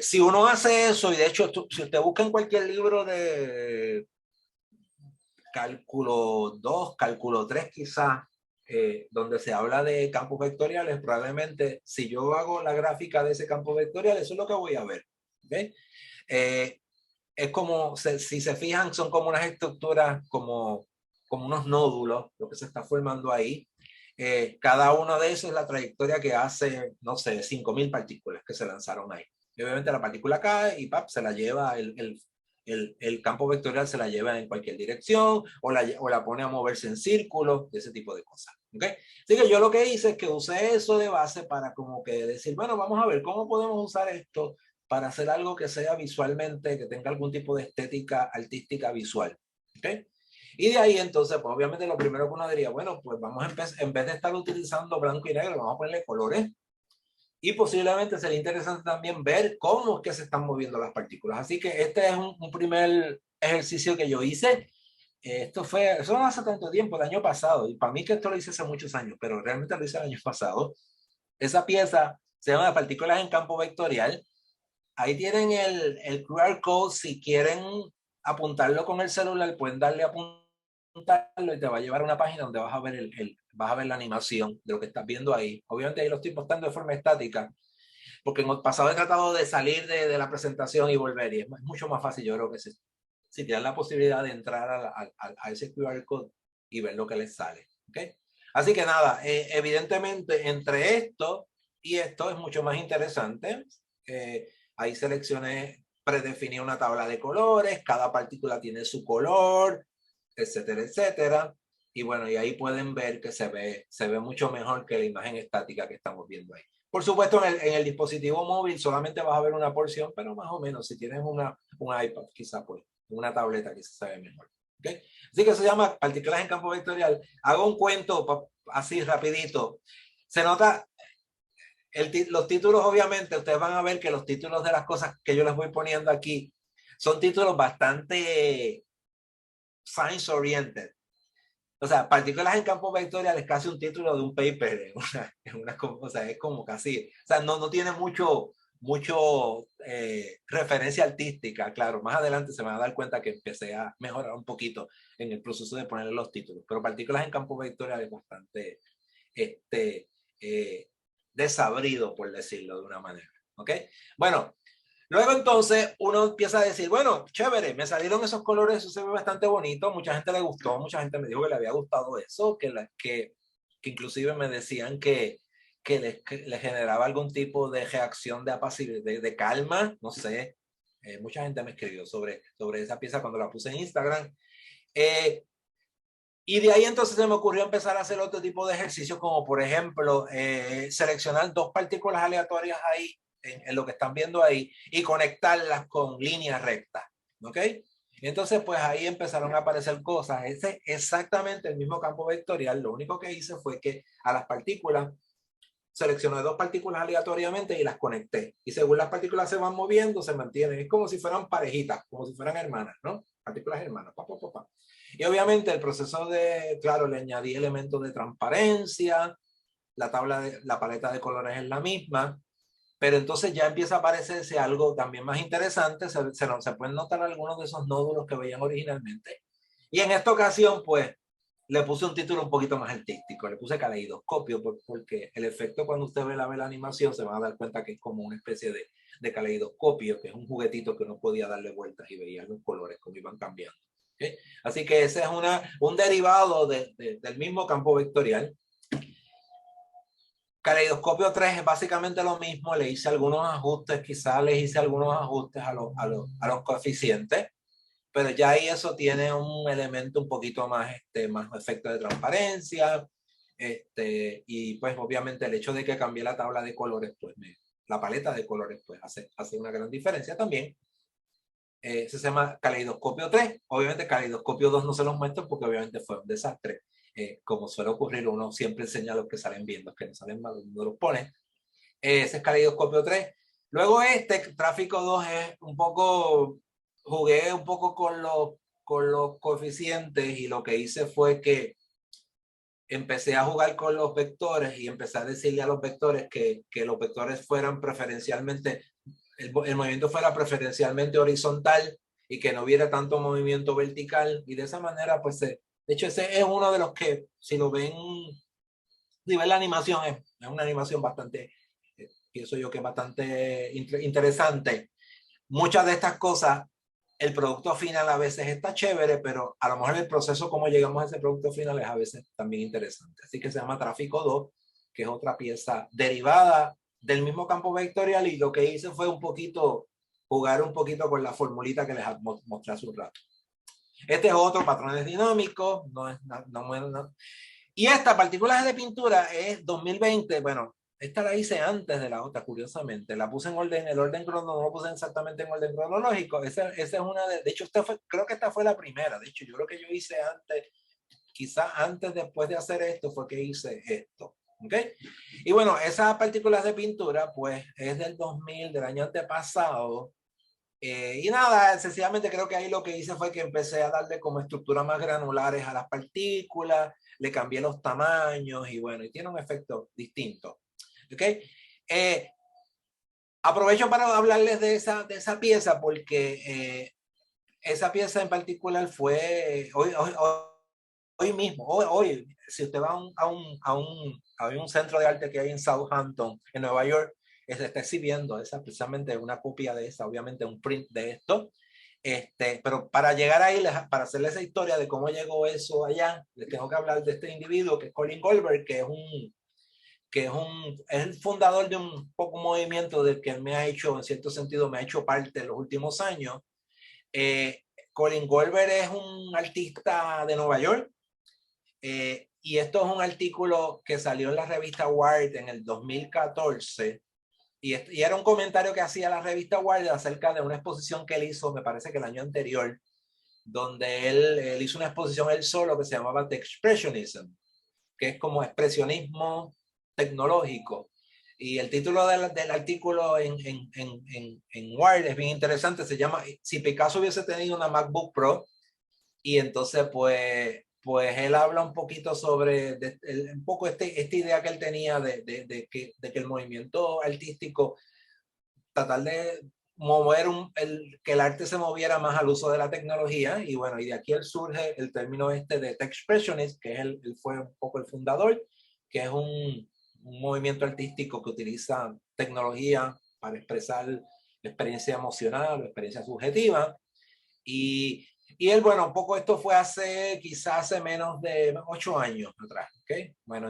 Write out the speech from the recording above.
Si uno hace eso, y de hecho, si usted busca en cualquier libro de cálculo 2, cálculo 3 quizás, donde se habla de campos vectoriales, probablemente si yo hago la gráfica de ese campo vectorial, eso es lo que voy a ver. ¿Okay? Es como, si se fijan, son como unas estructuras, como unos nódulos, lo que se está formando ahí. Cada uno de esos es la trayectoria que hace, no sé, 5.000 partículas que se lanzaron ahí. Y obviamente la partícula cae y ¡pap! Se la lleva el campo vectorial, se la lleva en cualquier dirección o la pone a moverse en círculos, ese tipo de cosas. ¿Okay? Así que yo lo que hice es que usé eso de base para como que decir, bueno, vamos a ver cómo podemos usar esto para hacer algo que sea visualmente, que tenga algún tipo de estética artística visual. ¿Okay? Y de ahí entonces, pues obviamente lo primero que uno diría, bueno, pues vamos a empezar, en vez de estar utilizando blanco y negro, vamos a ponerle colores. Y posiblemente sería interesante también ver cómo es que se están moviendo las partículas. Así que este es un primer ejercicio que yo hice. Eso no hace tanto tiempo, el año pasado. Y para mí que esto lo hice hace muchos años, pero realmente lo hice el año pasado. Esa pieza se llama Partículas en campo vectorial. Ahí tienen el QR code. Si quieren apuntarlo con el celular, pueden darle a apuntarlo y te va a llevar a una página donde vas a ver vas a ver la animación de lo que estás viendo ahí. Obviamente ahí lo estoy postando de forma estática, porque en el pasado he tratado de salir de la presentación y volver, y es mucho más fácil, yo creo que si tienes la posibilidad de entrar a ese QR code y ver lo que les sale. ¿Okay? Así que nada, evidentemente entre esto y esto es mucho más interesante. Ahí seleccioné, predefiní una tabla de colores, cada partícula tiene su color, etcétera, etcétera. Y bueno, y ahí pueden ver que se ve mucho mejor que la imagen estática que estamos viendo ahí. Por supuesto, en el dispositivo móvil solamente vas a ver una porción, pero más o menos, si tienes un iPad, quizás pues, una tableta quizás se ve mejor. ¿Okay? Así que se llama Partículas en campo vectorial. Hago un cuento así rapidito. Se nota, los títulos obviamente, ustedes van a ver que los títulos de las cosas que yo les voy poniendo aquí son títulos bastante science oriented. O sea, partículas en campo vectorial es casi un título de un paper, o sea, es como casi, o sea, no tiene mucho referencia artística, claro, más adelante se van a dar cuenta que empecé a mejorar un poquito en el proceso de ponerle los títulos, pero partículas en campo vectorial es bastante desabrido, por decirlo de una manera, ¿ok? Bueno, luego entonces uno empieza a decir, bueno, chévere, me salieron esos colores, eso se ve bastante bonito, mucha gente le gustó, mucha gente me dijo que le había gustado eso, que inclusive me decían que les generaba algún tipo de reacción de calma, no sé, mucha gente me escribió sobre esa pieza cuando la puse en Instagram. Y de ahí entonces se me ocurrió empezar a hacer otro tipo de ejercicios, como por ejemplo, seleccionar dos partículas aleatorias ahí, en lo que están viendo ahí, y conectarlas con líneas rectas, ¿ok? Entonces, pues ahí empezaron a aparecer cosas. Ese es exactamente el mismo campo vectorial. Lo único que hice fue que a las partículas seleccioné dos partículas aleatoriamente y las conecté. Y según las partículas se van moviendo, se mantienen. Es como si fueran parejitas, como si fueran hermanas, ¿no? Partículas hermanas. Pa, pa, pa, pa. Y obviamente el proceso claro, le añadí elementos de transparencia, la paleta de colores es la misma, pero entonces ya empieza a aparecerse algo también más interesante. Se pueden notar algunos de esos nódulos que veían originalmente. Y en esta ocasión, pues, le puse un título un poquito más artístico, le puse caleidoscopio, porque el efecto cuando usted ve la animación se van a dar cuenta que es como una especie de caleidoscopio, que es un juguetito que uno podía darle vueltas y veía los colores como iban cambiando. ¿Okay? Así que ese es un derivado del mismo campo vectorial. Caleidoscopio 3 es básicamente lo mismo, le hice algunos ajustes, quizás les hice algunos ajustes a los coeficientes, pero ya ahí eso tiene un elemento un poquito más, más efecto de transparencia, y pues obviamente el hecho de que cambié la tabla de colores, pues la paleta de colores, pues hace una gran diferencia también. Se llama Caleidoscopio 3, obviamente Caleidoscopio 2 no se los muestro porque obviamente fue un desastre. Como suele ocurrir, uno siempre enseña los que salen bien, los que no salen mal, uno los pone. Ese es Caleidoscopio 3. Luego Tráfico 2 es jugué un poco con los coeficientes y lo que hice fue que empecé a jugar con los vectores y empecé a decirle a los vectores que los vectores fueran preferencialmente el movimiento fuera preferencialmente horizontal y que no hubiera tanto movimiento vertical. Y de esa manera, pues, de hecho, ese es uno de los que, si lo ven, si ven la animación, es una animación bastante, pienso yo que es bastante interesante. Muchas de estas cosas, el producto final a veces está chévere, pero a lo mejor el proceso como llegamos a ese producto final es a veces también interesante. Así que se llama Tráfico 2, que es otra pieza derivada del mismo campo vectorial, y lo que hice fue un poquito, jugar un poquito con la formulita que les mostré hace un rato. Este es otro, patrones dinámicos, no. Y esta, partículas de pintura, es 2020, bueno, esta la hice antes de la otra, curiosamente. La puse en orden, el orden cronológico, no lo puse exactamente en orden cronológico. Esa es una de hecho, creo que esta fue la primera. De hecho, yo creo que yo hice antes, quizás antes, después de hacer esto, fue que hice esto. ¿Ok? Y bueno, esas partículas de pintura, pues, es del 2000, del año antepasado. Y nada, sencillamente creo que ahí lo que hice fue que empecé a darle como estructuras más granulares a las partículas, le cambié los tamaños y bueno, y tiene un efecto distinto. ¿Ok? Aprovecho para hablarles de esa pieza porque esa pieza en particular fue hoy mismo, hoy, si usted va a un centro de arte que hay en Southampton, en Nueva York, se está exhibiendo esa, precisamente una copia de esa, obviamente un print de esto. Pero para llegar ahí, para hacerles esa historia de cómo llegó eso allá, les tengo que hablar de este individuo que es Colin Goldberg, es el fundador de un poco movimiento del que me ha hecho, en cierto sentido, me ha hecho parte en los últimos años. Colin Goldberg es un artista de Nueva York. Y esto es un artículo que salió en la revista Wired en el 2014 y era un comentario que hacía la revista Wired acerca de una exposición que él hizo, me parece que el año anterior, donde él hizo una exposición él solo que se llamaba The Expressionism, que es como expresionismo tecnológico. Y el título del artículo en Wired es bien interesante, se llama Si Picasso hubiese tenido una MacBook Pro. Y entonces, pues él habla un poquito sobre un poco esta idea que él tenía de que el movimiento artístico, tratar de mover que el arte se moviera más al uso de la tecnología. Y bueno, y de aquí él surge el término de Tech Expressionist, que él fue un poco el fundador, que es un movimiento artístico que utiliza tecnología para expresar la experiencia emocional, la experiencia subjetiva. Y él, bueno, un poco esto fue quizás hace menos de 8 años atrás, ¿ok? Bueno,